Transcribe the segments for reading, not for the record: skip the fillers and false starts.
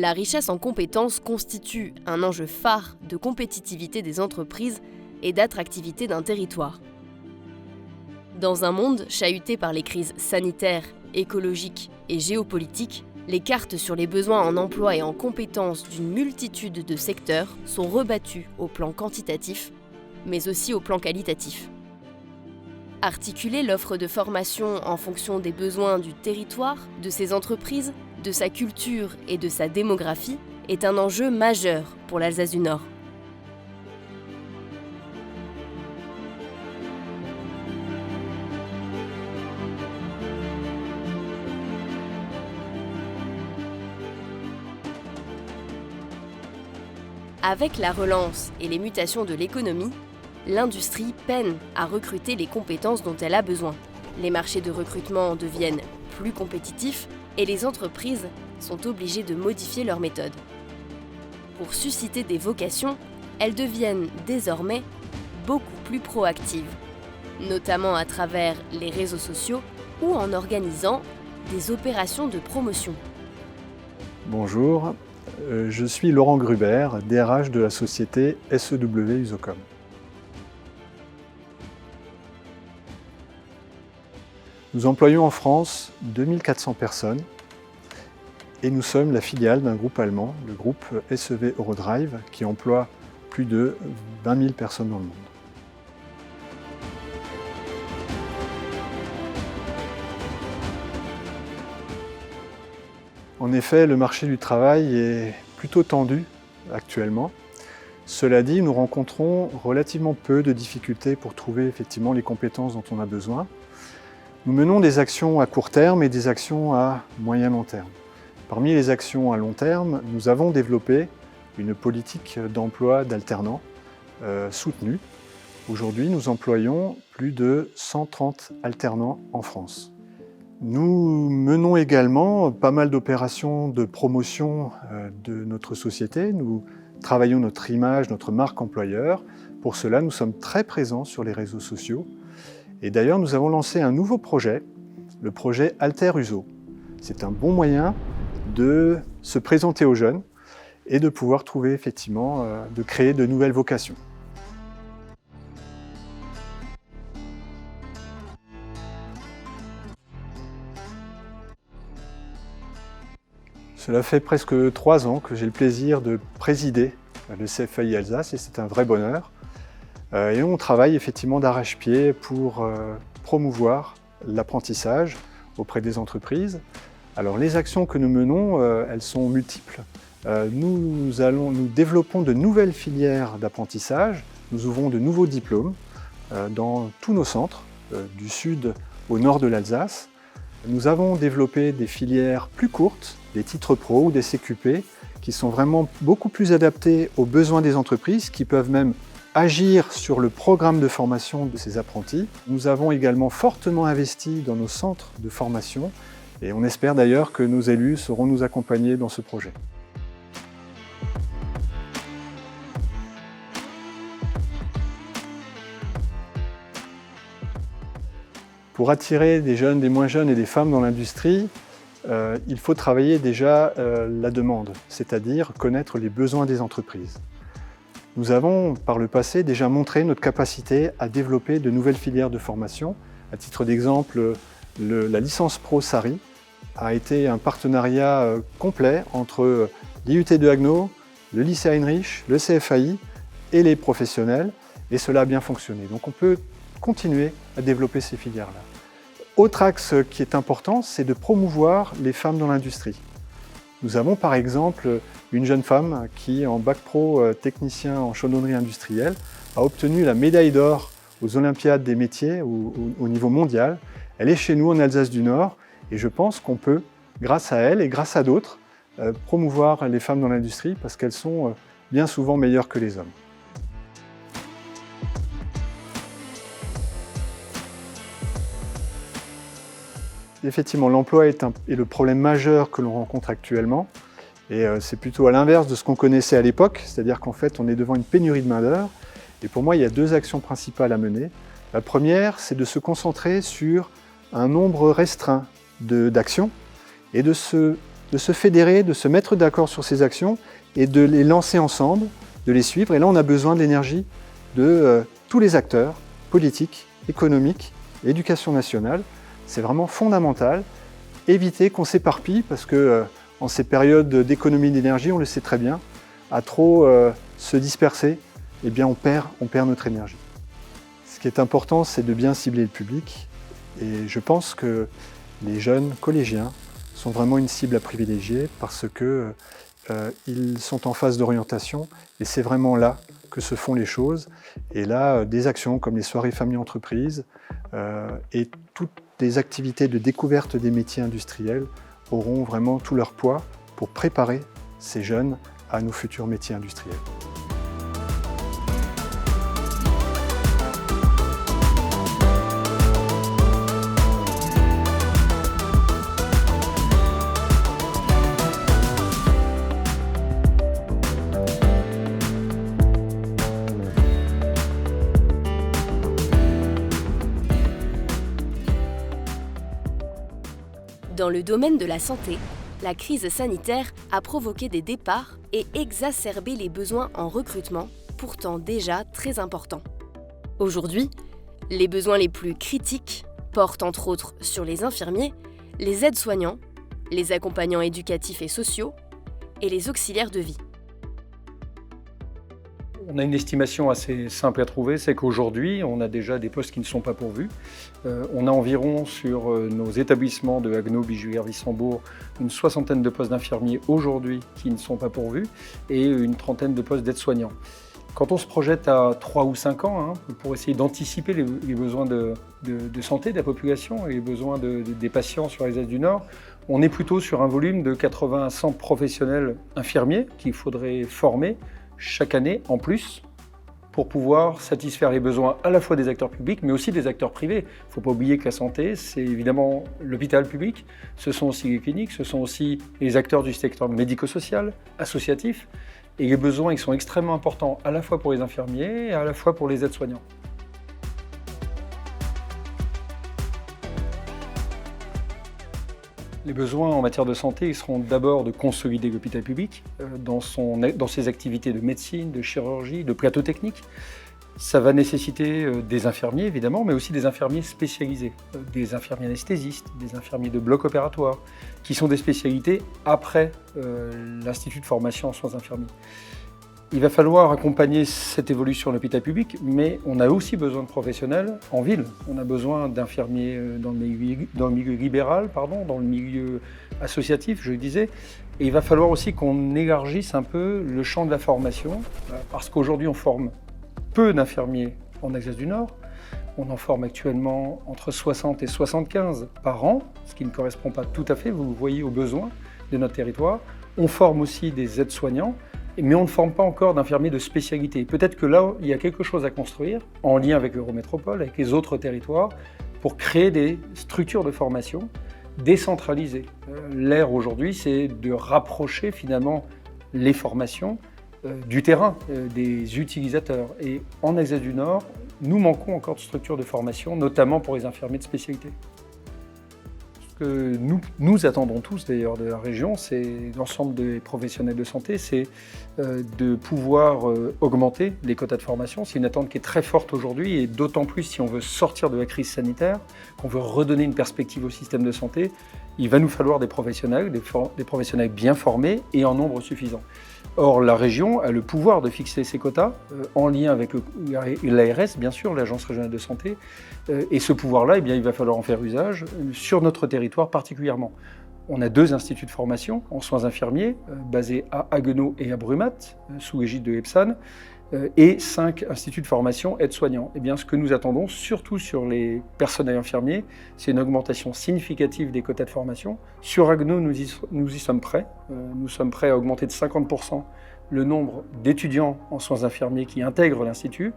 La richesse en compétences constitue un enjeu phare de compétitivité des entreprises et d'attractivité d'un territoire. Dans un monde chahuté par les crises sanitaires, écologiques et géopolitiques, les cartes sur les besoins en emploi et en compétences d'une multitude de secteurs sont rebattues au plan quantitatif, mais aussi au plan qualitatif. Articuler l'offre de formation en fonction des besoins du territoire, de ses entreprises, de sa culture et de sa démographie est un enjeu majeur pour l'Alsace du Nord. Avec la relance et les mutations de l'économie, l'industrie peine à recruter les compétences dont elle a besoin. Les marchés de recrutement deviennent plus compétitifs et les entreprises sont obligées de modifier leurs méthodes. Pour susciter des vocations, elles deviennent désormais beaucoup plus proactives, notamment à travers les réseaux sociaux ou en organisant des opérations de promotion. Bonjour, je suis Laurent Gruber, DRH de la société SEW Usocom. Nous employons en France 2400 personnes et nous sommes la filiale d'un groupe allemand, le groupe SEW Eurodrive, qui emploie plus de 20 000 personnes dans le monde. En effet, le marché du travail est plutôt tendu actuellement. Cela dit, nous rencontrons relativement peu de difficultés pour trouver effectivement les compétences dont on a besoin. Nous menons des actions à court terme et des actions à moyen-long terme. Parmi les actions à long terme, nous avons développé une politique d'emploi d'alternants soutenue. Aujourd'hui, nous employons plus de 130 alternants en France. Nous menons également pas mal d'opérations de promotion de notre société. Nous travaillons notre image, notre marque employeur. Pour cela, nous sommes très présents sur les réseaux sociaux. Et d'ailleurs, nous avons lancé un nouveau projet, le projet Alter Uso. C'est un bon moyen de se présenter aux jeunes et de pouvoir trouver effectivement, de créer de nouvelles vocations. Cela fait presque 3 ans que j'ai le plaisir de présider le CFAI Alsace et c'est un vrai bonheur. Et on travaille effectivement d'arrache-pied pour promouvoir l'apprentissage auprès des entreprises. Alors les actions que nous menons, elles sont multiples. Nous développons de nouvelles filières d'apprentissage, nous ouvrons de nouveaux diplômes dans tous nos centres, du sud au nord de l'Alsace. Nous avons développé des filières plus courtes, des titres pro ou des CQP, qui sont vraiment beaucoup plus adaptés aux besoins des entreprises, qui peuvent même agir sur le programme de formation de ces apprentis. Nous avons également fortement investi dans nos centres de formation et on espère d'ailleurs que nos élus sauront nous accompagner dans ce projet. Pour attirer des jeunes, des moins jeunes et des femmes dans l'industrie, il faut travailler déjà la demande, c'est-à-dire connaître les besoins des entreprises. Nous avons, par le passé, déjà montré notre capacité à développer de nouvelles filières de formation. À titre d'exemple, la licence Pro SARI a été un partenariat complet entre l'IUT de Haguenau, le lycée Heinrich, le CFAI et les professionnels, et cela a bien fonctionné. Donc on peut continuer à développer ces filières-là. Autre axe qui est important, c'est de promouvoir les femmes dans l'industrie. Nous avons par exemple une jeune femme qui, en bac pro technicien en chaudronnerie industrielle, a obtenu la médaille d'or aux Olympiades des métiers au niveau mondial. Elle est chez nous en Alsace du Nord et je pense qu'on peut, grâce à elle et grâce à d'autres, promouvoir les femmes dans l'industrie parce qu'elles sont bien souvent meilleures que les hommes. Effectivement, l'emploi est le problème majeur que l'on rencontre actuellement. Et c'est plutôt à l'inverse de ce qu'on connaissait à l'époque, c'est-à-dire qu'en fait, on est devant une pénurie de main-d'œuvre. Et pour moi, il y a 2 actions principales à mener. La première, c'est de se concentrer sur un nombre restreint d'actions et de se de se fédérer, de se mettre d'accord sur ces actions et de les lancer ensemble, de les suivre. Et là, on a besoin de l'énergie de tous les acteurs politiques, économiques, éducation nationale. C'est vraiment fondamental. Éviter qu'on s'éparpille parce que en ces périodes d'économie d'énergie, on le sait très bien, à trop se disperser, eh bien on perd notre énergie. Ce qui est important, c'est de bien cibler le public. Et je pense que les jeunes collégiens sont vraiment une cible à privilégier parce qu'ils sont en phase d'orientation et c'est vraiment là que se font les choses. Et là, des actions comme les soirées famille-entreprise et toutes les activités de découverte des métiers industriels auront vraiment tout leur poids pour préparer ces jeunes à nos futurs métiers industriels. Dans le domaine de la santé, la crise sanitaire a provoqué des départs et exacerbé les besoins en recrutement, pourtant déjà très importants. Aujourd'hui, les besoins les plus critiques portent entre autres sur les infirmiers, les aides-soignants, les accompagnants éducatifs et sociaux et les auxiliaires de vie. On a une estimation assez simple à trouver, c'est qu'aujourd'hui, on a déjà des postes qui ne sont pas pourvus. On a environ sur nos établissements de Haguenau, Bijulière, Wissembourg, une soixantaine de postes d'infirmiers aujourd'hui qui ne sont pas pourvus et une trentaine de postes d'aides-soignants. Quand on se projette à 3 ou 5 ans, pour essayer d'anticiper les besoins de santé de la population et les besoins des patients sur les Est du Nord, on est plutôt sur un volume de 80 à 100 professionnels infirmiers qu'il faudrait former chaque année en plus pour pouvoir satisfaire les besoins à la fois des acteurs publics mais aussi des acteurs privés. Il ne faut pas oublier que la santé, c'est évidemment l'hôpital public, ce sont aussi les cliniques, ce sont aussi les acteurs du secteur médico-social, associatif, et les besoins ils sont extrêmement importants à la fois pour les infirmiers et à la fois pour les aides-soignants. Les besoins en matière de santé ils seront d'abord de consolider l'hôpital public dans ses activités de médecine, de chirurgie, de plateau technique. Ça va nécessiter des infirmiers évidemment, mais aussi des infirmiers spécialisés, des infirmiers anesthésistes, des infirmiers de bloc opératoire, qui sont des spécialités après l'Institut de formation en soins infirmiers. Il va falloir accompagner cette évolution de l'hôpital public, mais on a aussi besoin de professionnels en ville. On a besoin d'infirmiers dans le milieu libéral, dans le milieu associatif, je le disais. Et il va falloir aussi qu'on élargisse un peu le champ de la formation, parce qu'aujourd'hui on forme peu d'infirmiers en Alsace du Nord. On en forme actuellement entre 60 et 75 par an, ce qui ne correspond pas tout à fait, vous le voyez, aux besoins de notre territoire. On forme aussi des aides-soignants, mais on ne forme pas encore d'infirmiers de spécialité. Peut-être que là, il y a quelque chose à construire, en lien avec l'Eurométropole, avec les autres territoires, pour créer des structures de formation décentralisées. L'ère aujourd'hui, c'est de rapprocher finalement les formations du terrain, des utilisateurs. Et en Alsace du Nord, nous manquons encore de structures de formation, notamment pour les infirmiers de spécialité. Ce que nous attendons tous d'ailleurs de la région, c'est l'ensemble des professionnels de santé, c'est de pouvoir augmenter les quotas de formation. C'est une attente qui est très forte aujourd'hui et d'autant plus si on veut sortir de la crise sanitaire, qu'on veut redonner une perspective au système de santé, il va nous falloir des professionnels bien formés et en nombre suffisant. Or, la région a le pouvoir de fixer ses quotas en lien avec l'ARS, bien sûr, l'Agence régionale de santé. Et ce pouvoir-là, eh bien, il va falloir en faire usage sur notre territoire particulièrement. On a 2 instituts de formation en soins infirmiers, basés à Haguenau et à Brumat, sous l'égide de EPSAN, et 5 instituts de formation aides-soignants. Eh bien, ce que nous attendons, surtout sur les personnels infirmiers, c'est une augmentation significative des quotas de formation. Sur Haguenau, nous y sommes prêts. Nous sommes prêts à augmenter de 50% le nombre d'étudiants en soins infirmiers qui intègrent l'Institut.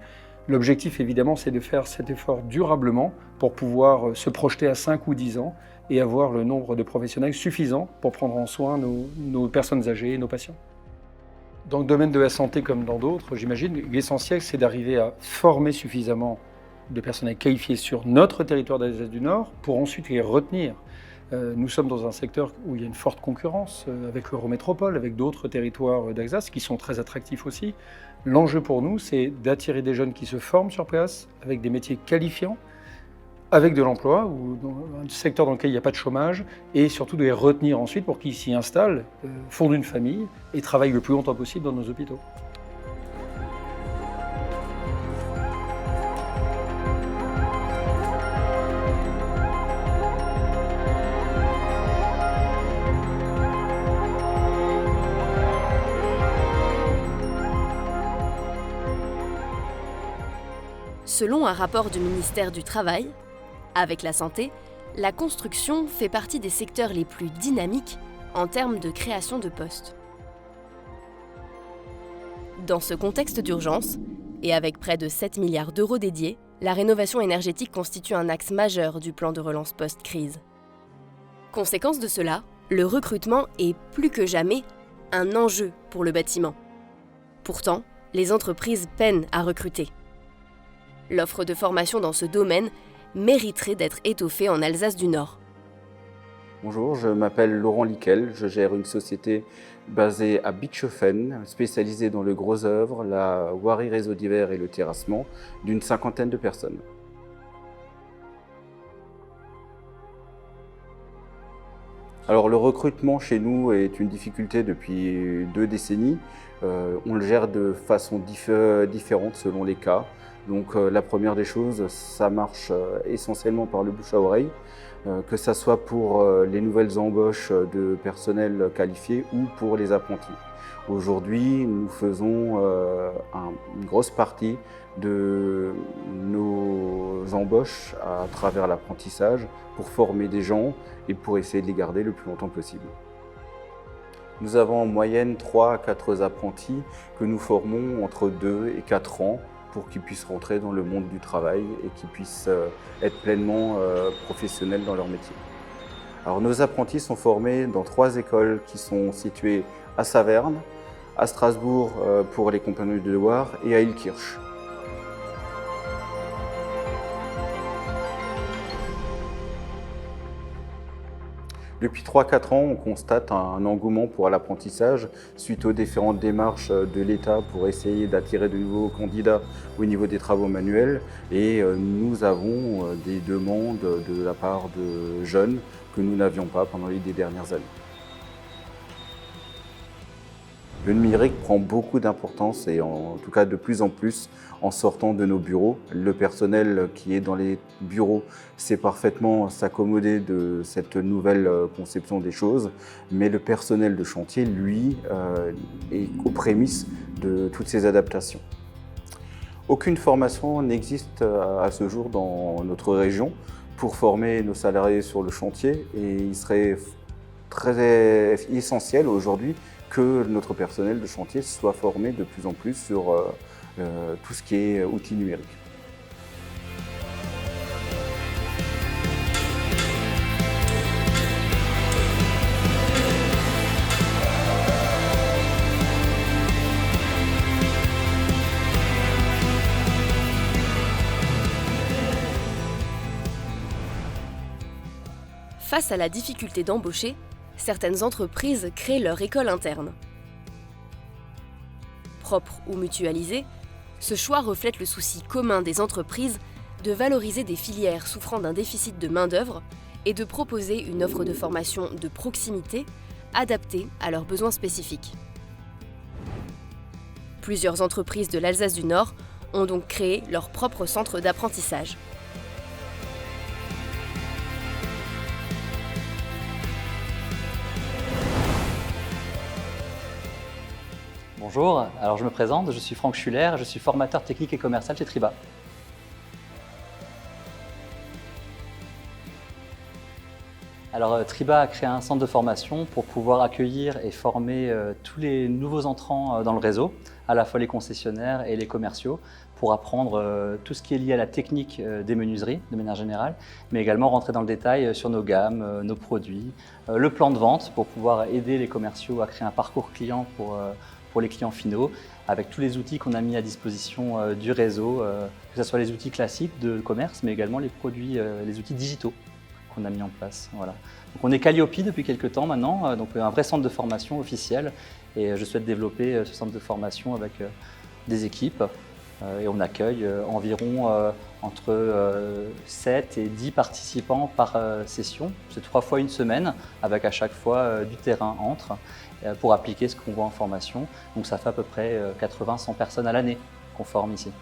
L'objectif, évidemment, c'est de faire cet effort durablement pour pouvoir se projeter à 5 ou 10 ans et avoir le nombre de professionnels suffisant pour prendre en soin nos personnes âgées et nos patients. Dans le domaine de la santé comme dans d'autres, j'imagine, l'essentiel c'est d'arriver à former suffisamment de personnel qualifié sur notre territoire d'Alsace du Nord pour ensuite les retenir Nous sommes dans un secteur où il y a une forte concurrence avec l'Eurométropole, avec d'autres territoires d'Alsace qui sont très attractifs aussi. L'enjeu pour nous, c'est d'attirer des jeunes qui se forment sur place avec des métiers qualifiants, avec de l'emploi, ou dans un secteur dans lequel il n'y a pas de chômage, et surtout de les retenir ensuite pour qu'ils s'y installent, fondent une famille et travaillent le plus longtemps possible dans nos hôpitaux. Selon un rapport du ministère du Travail, avec la santé, la construction fait partie des secteurs les plus dynamiques en termes de création de postes. Dans ce contexte d'urgence, et avec près de 7 milliards d'euros dédiés, la rénovation énergétique constitue un axe majeur du plan de relance post-crise. Conséquence de cela, le recrutement est plus que jamais un enjeu pour le bâtiment. Pourtant, les entreprises peinent à recruter. L'offre de formation dans ce domaine mériterait d'être étoffée en Alsace du Nord. Bonjour, je m'appelle Laurent Lickel, je gère une société basée à Bischofszell, spécialisée dans le gros œuvre, la voirie réseau divers et le terrassement, d'une 50aine de personnes. Alors le recrutement chez nous est une difficulté depuis 2 décennies. On le gère de façon différente selon les cas. Donc la première des choses, ça marche essentiellement par le bouche à oreille, que ce soit pour les nouvelles embauches de personnel qualifié ou pour les apprentis. Aujourd'hui, nous faisons une grosse partie de nos embauches à travers l'apprentissage pour former des gens et pour essayer de les garder le plus longtemps possible. Nous avons en moyenne 3 à 4 apprentis que nous formons entre 2 et 4 ans pour qu'ils puissent rentrer dans le monde du travail et qu'ils puissent être pleinement professionnels dans leur métier. Alors, nos apprentis sont formés dans 3 écoles qui sont situées à Saverne, à Strasbourg pour les Compagnons de Loire et à Illkirch. Depuis 3-4 ans, on constate un engouement pour l'apprentissage suite aux différentes démarches de l'État pour essayer d'attirer de nouveaux candidats au niveau des travaux manuels. Et nous avons des demandes de la part de jeunes que nous n'avions pas pendant les dernières années. Le numérique prend beaucoup d'importance et en tout cas de plus en plus en sortant de nos bureaux. Le personnel qui est dans les bureaux sait parfaitement s'accommoder de cette nouvelle conception des choses, mais le personnel de chantier, lui, est aux prémices de toutes ces adaptations. Aucune formation n'existe à ce jour dans notre région pour former nos salariés sur le chantier et il serait très essentiel aujourd'hui que notre personnel de chantier soit formé de plus en plus sur tout ce qui est outils numériques. Face à la difficulté d'embaucher, certaines entreprises créent leur école interne. Propre ou mutualisée, ce choix reflète le souci commun des entreprises de valoriser des filières souffrant d'un déficit de main-d'œuvre et de proposer une offre de formation de proximité adaptée à leurs besoins spécifiques. Plusieurs entreprises de l'Alsace du Nord ont donc créé leur propre centre d'apprentissage. Bonjour, alors je me présente, je suis Franck Schuller, je suis formateur technique et commercial chez Triba. Alors Triba a créé un centre de formation pour pouvoir accueillir et former tous les nouveaux entrants dans le réseau, à la fois les concessionnaires et les commerciaux, pour apprendre tout ce qui est lié à la technique des menuiseries de manière générale, mais également rentrer dans le détail sur nos gammes, nos produits, le plan de vente pour pouvoir aider les commerciaux à créer un parcours client pour les clients finaux, avec tous les outils qu'on a mis à disposition du réseau, que ce soit les outils classiques de commerce, mais également les produits, les outils digitaux qu'on a mis en place. Voilà. Donc on est Calliope depuis quelques temps maintenant, donc un vrai centre de formation officiel. Et je souhaite développer ce centre de formation avec des équipes. Et on accueille environ entre 7 et 10 participants par session. C'est 3 fois une semaine, avec à chaque fois du terrain entre, pour appliquer ce qu'on voit en formation. Donc ça fait à peu près 80-100 personnes à l'année qu'on forme ici.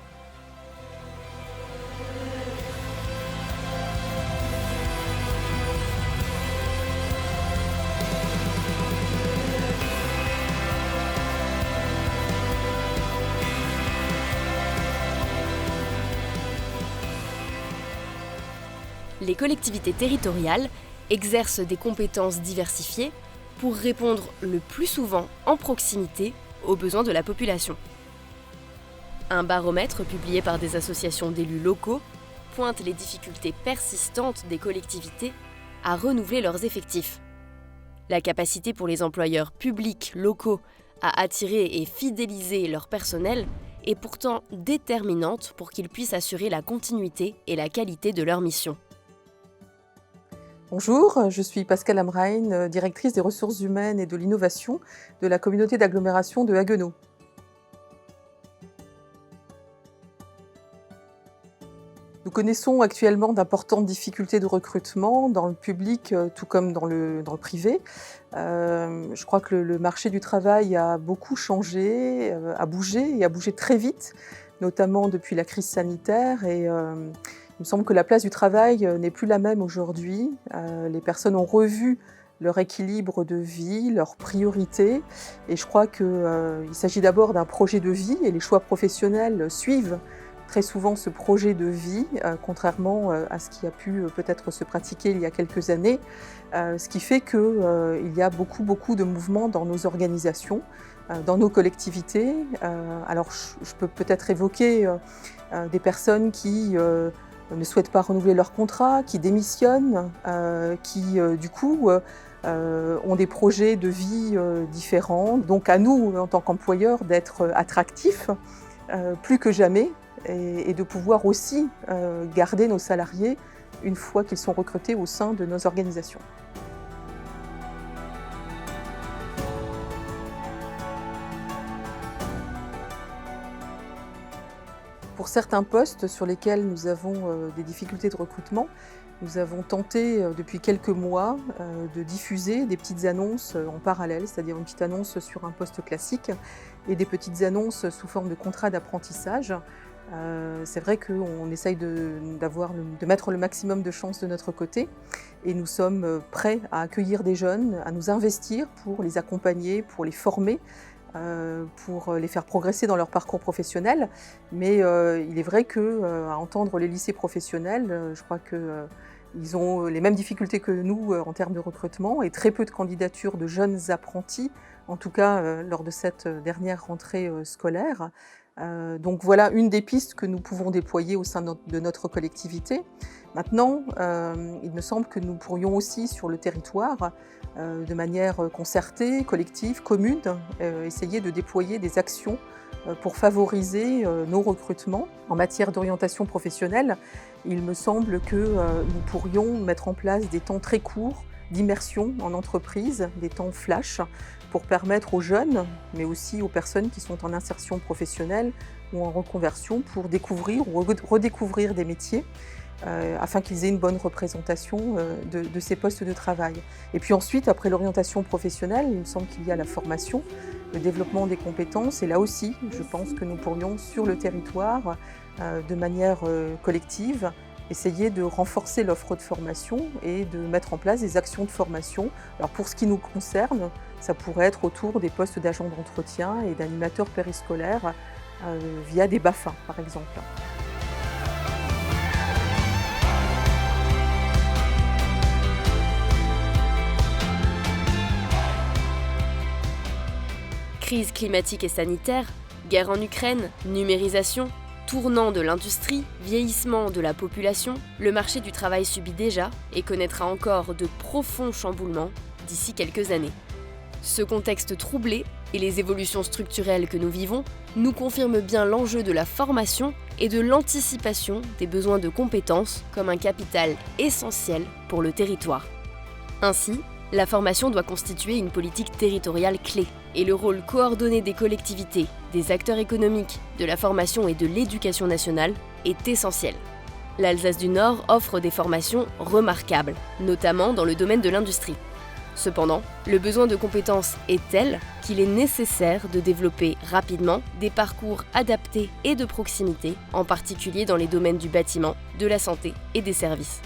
Les collectivités territoriales exercent des compétences diversifiées pour répondre le plus souvent en proximité aux besoins de la population. Un baromètre publié par des associations d'élus locaux pointe les difficultés persistantes des collectivités à renouveler leurs effectifs. La capacité pour les employeurs publics locaux à attirer et fidéliser leur personnel est pourtant déterminante pour qu'ils puissent assurer la continuité et la qualité de leur mission. Bonjour, je suis Pascale Amrain, directrice des ressources humaines et de l'innovation de la communauté d'agglomération de Haguenau. Nous connaissons actuellement d'importantes difficultés de recrutement dans le public tout comme dans le privé. Je crois que le marché du travail a beaucoup changé, a bougé très vite, notamment depuis la crise sanitaire. Il me semble que la place du travail n'est plus la même aujourd'hui. Les personnes ont revu leur équilibre de vie, leurs priorités. Et je crois qu'il s'agit d'abord d'un projet de vie et les choix professionnels suivent très souvent ce projet de vie, contrairement à ce qui a pu peut-être se pratiquer il y a quelques années. Ce qui fait qu'il y a beaucoup de mouvements dans nos organisations, dans nos collectivités. Alors je peux peut-être évoquer des personnes qui ne souhaitent pas renouveler leur contrat, qui démissionnent, qui du coup ont des projets de vie différents. Donc à nous, en tant qu'employeurs, d'être attractifs plus que jamais et de pouvoir aussi garder nos salariés une fois qu'ils sont recrutés au sein de nos organisations. Pour certains postes sur lesquels nous avons des difficultés de recrutement, nous avons tenté depuis quelques mois de diffuser des petites annonces en parallèle, c'est-à-dire une petite annonce sur un poste classique et des petites annonces sous forme de contrat d'apprentissage. C'est vrai qu'on essaye de mettre le maximum de chances de notre côté et nous sommes prêts à accueillir des jeunes, à nous investir pour les accompagner, pour les former, pour les faire progresser dans leur parcours professionnel. Mais il est vrai qu'à entendre les lycées professionnels, je crois qu'ils ont les mêmes difficultés que nous en termes de recrutement et très peu de candidatures de jeunes apprentis, en tout cas lors de cette dernière rentrée scolaire. Donc voilà une des pistes que nous pouvons déployer au sein de notre collectivité. Maintenant, il me semble que nous pourrions aussi sur le territoire, de manière concertée, collective, commune, essayer de déployer des actions pour favoriser nos recrutements. En matière d'orientation professionnelle, il me semble que nous pourrions mettre en place des temps très courts d'immersion en entreprise, des temps flash, pour permettre aux jeunes, mais aussi aux personnes qui sont en insertion professionnelle ou en reconversion, pour découvrir ou redécouvrir des métiers, afin qu'ils aient une bonne représentation de ces postes de travail. Et puis ensuite, après l'orientation professionnelle, il me semble qu'il y a la formation, le développement des compétences. Et là aussi, je pense que nous pourrions, sur le territoire, de manière collective, essayer de renforcer l'offre de formation et de mettre en place des actions de formation. Alors pour ce qui nous concerne, ça pourrait être autour des postes d'agents d'entretien et d'animateurs périscolaires via des BAFA, par exemple. Crise climatique et sanitaire, guerre en Ukraine, numérisation, tournant de l'industrie, vieillissement de la population, le marché du travail subit déjà et connaîtra encore de profonds chamboulements d'ici quelques années. Ce contexte troublé et les évolutions structurelles que nous vivons nous confirment bien l'enjeu de la formation et de l'anticipation des besoins de compétences comme un capital essentiel pour le territoire. Ainsi, la formation doit constituer une politique territoriale clé et le rôle coordonné des collectivités, des acteurs économiques, de la formation et de l'éducation nationale est essentiel. L'Alsace du Nord offre des formations remarquables, notamment dans le domaine de l'industrie. Cependant, le besoin de compétences est tel qu'il est nécessaire de développer rapidement des parcours adaptés et de proximité, en particulier dans les domaines du bâtiment, de la santé et des services.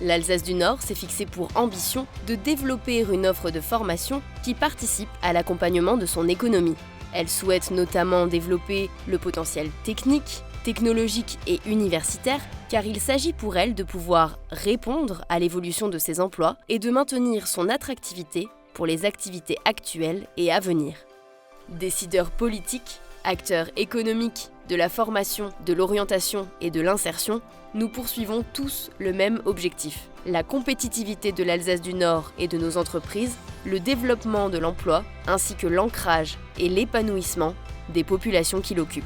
L'Alsace du Nord s'est fixé pour ambition de développer une offre de formation qui participe à l'accompagnement de son économie. Elle souhaite notamment développer le potentiel technique, technologique et universitaire, car il s'agit pour elle de pouvoir répondre à l'évolution de ses emplois et de maintenir son attractivité pour les activités actuelles et à venir. Décideurs politiques, acteurs économiques, de la formation, de l'orientation et de l'insertion, nous poursuivons tous le même objectif, la compétitivité de l'Alsace du Nord et de nos entreprises, le développement de l'emploi, ainsi que l'ancrage et l'épanouissement des populations qui l'occupent.